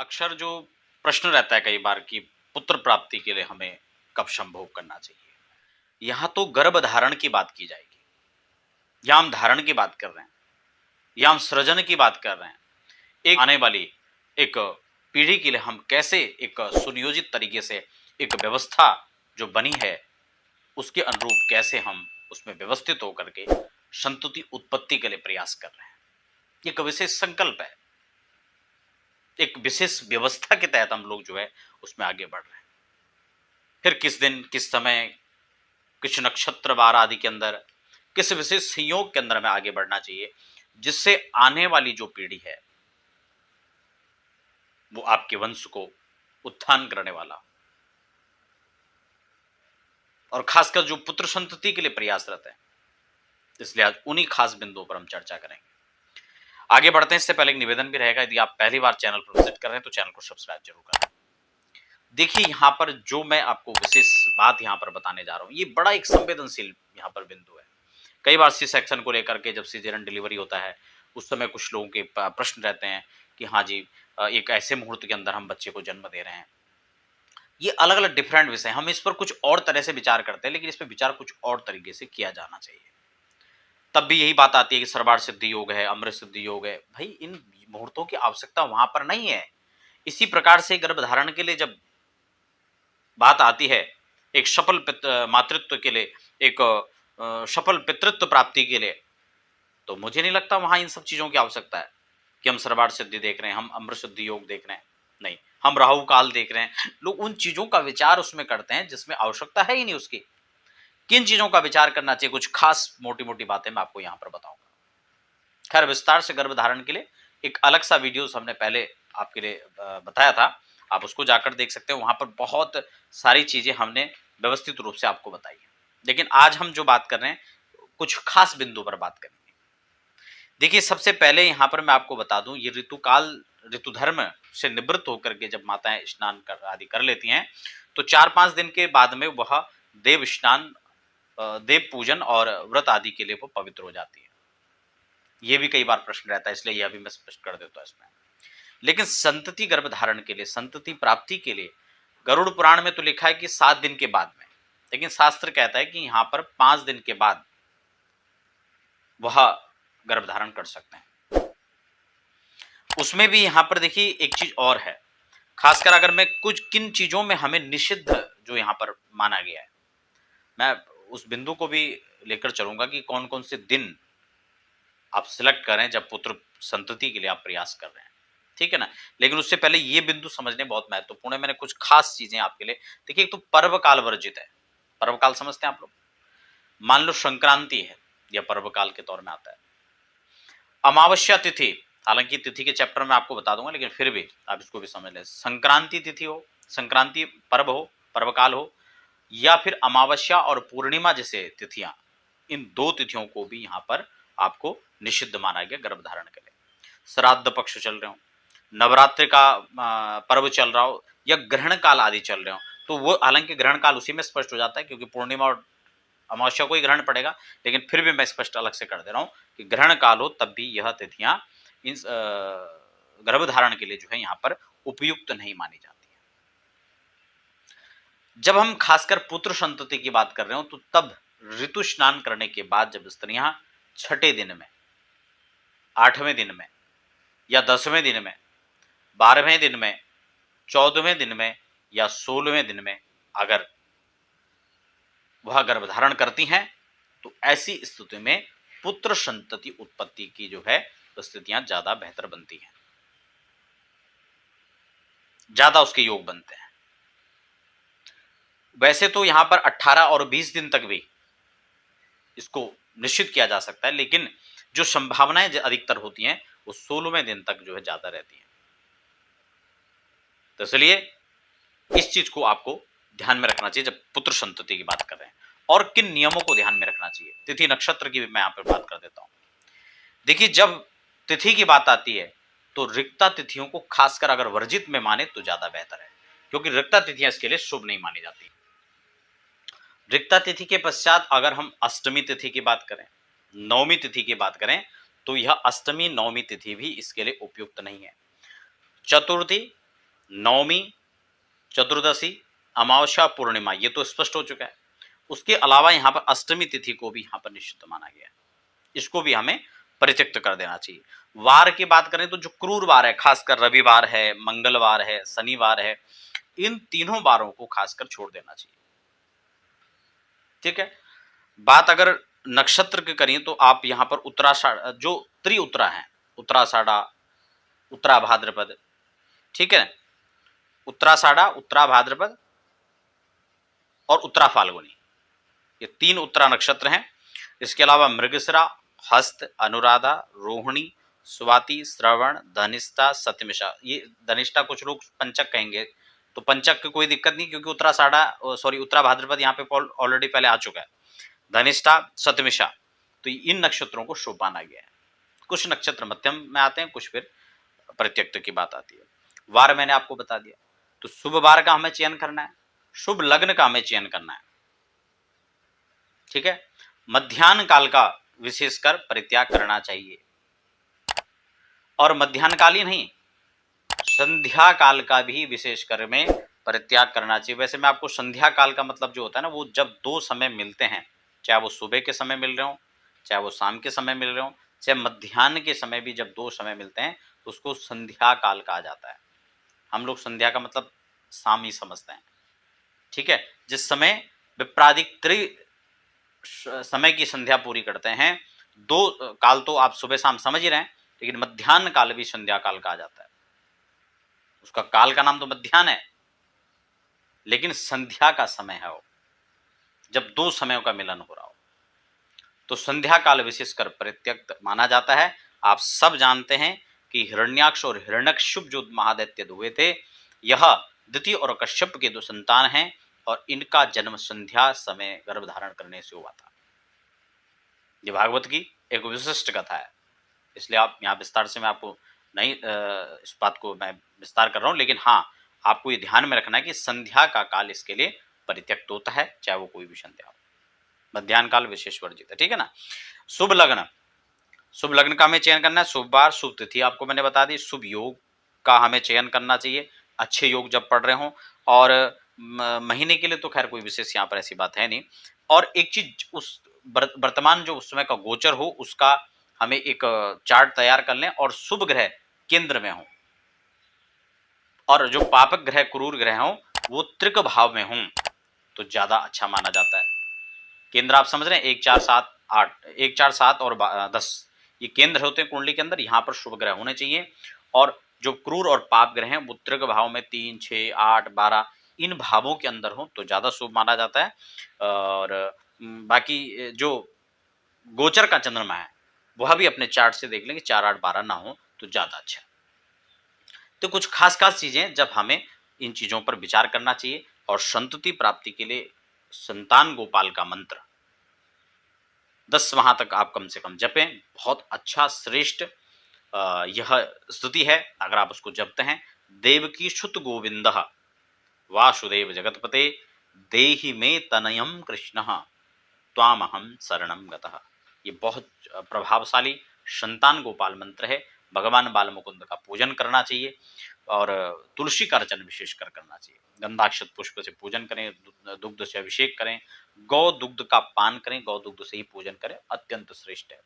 अक्सर जो प्रश्न रहता है कई बार कि पुत्र प्राप्ति के लिए हमें कब संभोग करना चाहिए। यहाँ तो गर्भ धारण की बात की जाएगी, या हम धारण की बात कर रहे हैं, या हम सृजन की बात कर रहे हैं। एक आने वाली एक पीढ़ी के लिए हम कैसे एक सुनियोजित तरीके से एक व्यवस्था जो बनी है उसके अनुरूप कैसे हम उसमें व्यवस्थित होकर के संतति उत्पत्ति के लिए प्रयास कर रहे हैं। ये एक विशेष संकल्प है, एक विशेष व्यवस्था के तहत हम लोग जो है उसमें आगे बढ़ रहे हैं। फिर किस दिन, किस समय, किस नक्षत्र वार आदि के अंदर, किस विशेष संयोग के अंदर हमें आगे बढ़ना चाहिए, जिससे आने वाली जो पीढ़ी है वो आपके वंश को उत्थान करने वाला और खासकर जो पुत्र संतति के लिए प्रयासरत है। इसलिए आज उन्हीं खास बिंदुओं पर हम चर्चा करेंगे। आगे बढ़ते हैं इससे पहले एक निवेदन भी रहेगा, यदि आप पहली बार चैनल पर विजिट कर रहे हैं तो चैनल को सब्सक्राइब जरूर करें। देखिए यहाँ पर जो मैं आपको विशेष बात यहाँ पर बताने जा रहा हूँ, ये बड़ा एक संवेदनशील यहाँ पर बिंदु है। कई बार सी सेक्शन को लेकर के जब सीजेरियन डिलीवरी होता है उस समय कुछ लोगों के प्रश्न रहते हैं कि हाँ जी, एक ऐसे मुहूर्त के अंदर हम बच्चे को जन्म दे रहे हैं। ये अलग अलग डिफरेंट विषय, हम इस पर कुछ और तरह से विचार करते हैं, लेकिन इस पर विचार कुछ और तरीके से किया जाना चाहिए। तब भी यही बात आती है कि सर्वार सिद्धि योग है, अमृत सिद्धि योग है। भाई इन मुहूर्तों की आवश्यकता वहां पर नहीं है। इसी प्रकार से गर्भधारण के लिए जब बात आती है, एक सफल मातृत्व के लिए, एक सफल पितृत्व प्राप्ति के लिए, तो मुझे नहीं लगता वहां इन सब चीजों की आवश्यकता है कि हम सर्वार सिद्धि देख रहे हैं, हम अमृत सिद्धि योग देख रहे हैं। नहीं, हम राहु काल देख रहे हैं। लोग उन चीजों का विचार उसमें करते हैं जिसमें आवश्यकता है ही नहीं उसकी। किन चीजों का विचार करना चाहिए, कुछ खास मोटी मोटी बातें मैं आपको यहां पर बताऊंगा। खैर, विस्तार से गर्भधारण के लिए एक अलग सा वीडियो हमने पहले आपके लिए बताया था, आप उसको जाकर देख सकते हैं। वहां पर बहुत सारी चीजें हमने व्यवस्थित रूप से आपको बताई है। लेकिन आज हम जो बात कर रहे हैं कुछ खास बिंदु पर बात करेंगे। देखिए, सबसे पहले यहाँ पर मैं आपको बता दूं, ये ऋतुकाल ऋतु धर्म से निवृत्त होकर के जब माताएं स्नान कर आदि कर लेती हैं तो 4-5 दिन के बाद में वह देव स्नान, देव पूजन और व्रत आदि के लिए वो पवित्र हो जाती है। ये भी कई बार प्रश्न रहता है, इसलिए यह भी मैं स्पष्ट कर देता हूं इसमें। लेकिन संतति गर्भधारण के लिए, संतति प्राप्ति के लिए गरुड़ पुराण में तो लिखा है कि 7 दिन के बाद में, लेकिन शास्त्र कहता है कि यहाँ पर 5 दिन के बाद वह गर्भधारण कर सकते हैं। उसमें भी यहाँ पर देखिए एक चीज और है, खासकर अगर मैं कुछ किन चीजों में हमें निषिद्ध जो यहाँ पर माना गया है, मैं उस बिंदु को भी लेकर चलूंगा कि कौन कौन से दिन आप सिलेक्ट करें जब पुत्र संतति के लिए आप प्रयास कर रहे हैं, ठीक है ना। लेकिन उससे पहले ये बिंदु समझने बहुत महत्वपूर्ण है। मैंने कुछ खास चीजें आपके लिए, देखिए एक तो पर्व काल वर्जित है। पर्व काल समझते हैं आप लोग? मान लो संक्रांति है, यह पर्व काल के तौर में आता है। अमावस्या तिथि, हालांकि तिथि के चैप्टर में आपको बता दूंगा, लेकिन फिर भी आप इसको भी समझ लें। संक्रांति तिथि हो, संक्रांति पर्व हो, पर्व काल हो, या फिर अमावस्या और पूर्णिमा जैसे तिथियां, इन 2 तिथियों को भी यहाँ पर आपको निषिद्ध माना गया गर्भधारण के लिए। श्राद्ध पक्ष चल रहे हो, नवरात्रि का पर्व चल रहा हो, या ग्रहण काल आदि चल रहे हो, तो वो हालांकि ग्रहण काल उसी में स्पष्ट हो जाता है क्योंकि पूर्णिमा और अमावस्या को ही ग्रहण पड़ेगा, लेकिन फिर भी मैं स्पष्ट अलग से कर दे रहा हूं कि ग्रहण काल हो तब भी यह तिथियां इन गर्भधारण के लिए जो है यहाँ पर उपयुक्त नहीं मानी जाती है। जब हम खासकर पुत्र संतति की बात कर रहे हो तो तब ऋतु स्नान करने के बाद जब स्त्रियां 6ठे दिन में, 8वें दिन में, या 10वें दिन में, 12वें दिन में, 14वें दिन में या 16वें दिन में अगर वह गर्भधारण करती हैं तो ऐसी स्थिति में पुत्र संतति उत्पत्ति की जो है स्थितियां ज्यादा बेहतर बनती हैं, ज्यादा उसके योग बनते हैं। वैसे तो यहां पर 18 और 20 दिन तक भी इसको निश्चित किया जा सकता है, लेकिन जो संभावनाएं अधिकतर होती हैं वो 16वें दिन तक जो है ज्यादा रहती हैं। तो इसलिए इस चीज को आपको ध्यान में रखना चाहिए जब पुत्र संतति की बात कर रहे हैं। और किन नियमों को ध्यान में रखना चाहिए, तिथि नक्षत्र की भी मैं यहां पर बात कर देता हूं। देखिए, जब तिथि की बात आती है तो रिक्ता तिथियों को खासकर अगर वर्जित में माने तो ज्यादा बेहतर है, क्योंकि रिक्ता तिथियां इसके लिए शुभ नहीं मानी जाती। रिक्ता तिथि के पश्चात अगर हम अष्टमी तिथि की बात करें, नवमी तिथि की बात करें, तो यह अष्टमी नवमी तिथि भी इसके लिए उपयुक्त नहीं है। चतुर्थी, नवमी, चतुर्दशी, अमावस्या, पूर्णिमा, ये तो स्पष्ट हो चुका है। उसके अलावा यहाँ पर अष्टमी तिथि को भी यहाँ पर निषिद्ध माना गया है, इसको भी हमें परित्यक्त कर देना चाहिए। वार की बात करें तो जो क्रूर वार है, खासकर रविवार है, मंगलवार है, शनिवार है, इन तीनों वारों को खासकर छोड़ देना चाहिए। ठीक है। बात अगर नक्षत्र की करें तो आप यहाँ पर उत्तराषाढ़, जो त्रिउत्तरा है, उत्तराषाढ़ा, उत्तरा भाद्रपद, ठीक है, उत्तराषाढ़ा, उत्तरा भाद्रपद और उत्तरा फाल्गुनी, ये 3 उत्तरा नक्षत्र हैं। इसके अलावा मृगशिरा, हस्त, अनुराधा, रोहिणी, स्वाति, श्रवण, धनिष्ठा, शतमिषा। ये धनिष्ठा कुछ लोग पंचक कहेंगे, तो पंचक की कोई दिक्कत नहीं, क्योंकि उत्तरा भाद्रपद यहाँ पे ऑलरेडी पहले आ चुका है। धनिष्ठा, शतमिषा, तो इन नक्षत्रों को शुभ माना गया है। कुछ नक्षत्र मध्यम में आते हैं, कुछ फिर परित्यक्त की बात आती है। वार मैंने आपको बता दिया, तो शुभ वार का हमें चयन करना है, शुभ लग्न का हमें चयन करना है। ठीक है। मध्याह्न काल का विशेषकर परित्याग करना चाहिए, और मध्याह्न काल ही नहीं, संध्या काल का भी विशेषकर में परित्याग करना चाहिए। वैसे मैं आपको संध्या काल का मतलब जो होता है ना, वो जब 2 समय मिलते हैं, चाहे वो सुबह के समय मिल रहे हो, चाहे वो शाम के समय मिल रहे हो, चाहे मध्याह्न के समय भी जब 2 समय मिलते हैं, तो उसको संध्या काल कहा जाता है। हम लोग संध्या का मतलब शाम ही समझते हैं। ठीक है। जिस समय विप्रादिक समय की संध्या पूरी करते हैं, 2 काल तो आप सुबह शाम समझ ही रहे हैं, लेकिन मध्याह्न काल भी संध्या काल कहा जाता है। उसका काल का नाम तो मध्याह्न है, लेकिन संध्या का समय है वो, जब 2 समयों का मिलन हो रहा हो, तो संध्या काल विशेषकर परित्यक्त माना जाता है। आप सब जानते हैं कि हिरण्याक्ष और हिरण्यकशिप जो महादैत्य हुए थे, यह दिति और कश्यप के 2 संतान हैं, और इनका जन्म संध्या समय गर्भ धारण करने से हुआ था। ये भागवत की एक विशिष्ट कथा है, इसलिए आप यहाँ विस्तार से मैं आपको नहीं इस बात को मैं विस्तार कर रहा हूँ, लेकिन हाँ, आपको ये ध्यान में रखना है कि संध्या का काल इसके लिए परित्यक्त होता है, चाहे वो कोई भी संध्या हो। मध्याह्न काल विशेष वर्जित है। ठीक है ना। शुभ लग्न, शुभ लग्न का हमें चयन करना है। शुभ वार, शुभ तिथि आपको मैंने बता दी। शुभ योग का हमें चयन करना चाहिए, अच्छे योग जब पढ़ रहे हों, और महीने के लिए तो खैर कोई विशेष यहाँ पर ऐसी बात है नहीं। और एक चीज, उस वर्तमान जो उस समय का गोचर हो, उसका हमें एक चार्ट तैयार कर लें, और शुभ ग्रह केंद्र में हो, और जो पापक ग्रह, क्रूर ग्रह हो, वो त्रिक भाव में हों, तो ज्यादा अच्छा माना जाता है। केंद्र आप समझ रहे हैं, 1 4 7 8, 1 4 7 और 10, ये केंद्र होते हैं कुंडली के अंदर। यहाँ पर शुभ ग्रह होने चाहिए, और जो क्रूर और पाप ग्रह हैं वो त्रिक भाव में 3 6 8 12 इन भावों के अंदर हो तो ज्यादा शुभ माना जाता है। और बाकी जो गोचर का चंद्रमा है, वह भी अपने चार्ट से देख लेंगे, 4 8 12 ना हो तो ज्यादा अच्छा। तो कुछ खास चीजें जब हमें इन चीजों पर विचार करना चाहिए, और संतति प्राप्ति के लिए संतान गोपाल का मंत्र 10 माह तक आप कम से कम जपें। बहुत अच्छा श्रेष्ठ यह स्तुति है, अगर आप उसको जपते हैं। देवकी सुत गोविंद वासुदेव जगतपते देहि मे तनयम कृष्ण त्वामहम शरणम गतः। ये बहुत प्रभावशाली संतान गोपाल मंत्र है। भगवान बाल मुकुंद का पूजन करना चाहिए, और तुलसी का अर्चन विशेषकर करना चाहिए। गंधाक्षत पुष्प से पूजन करें, दुग्ध से अभिषेक करें, गौ दुग्ध का पान करें, गौ दुग्ध से ही पूजन करें, अत्यंत श्रेष्ठ है।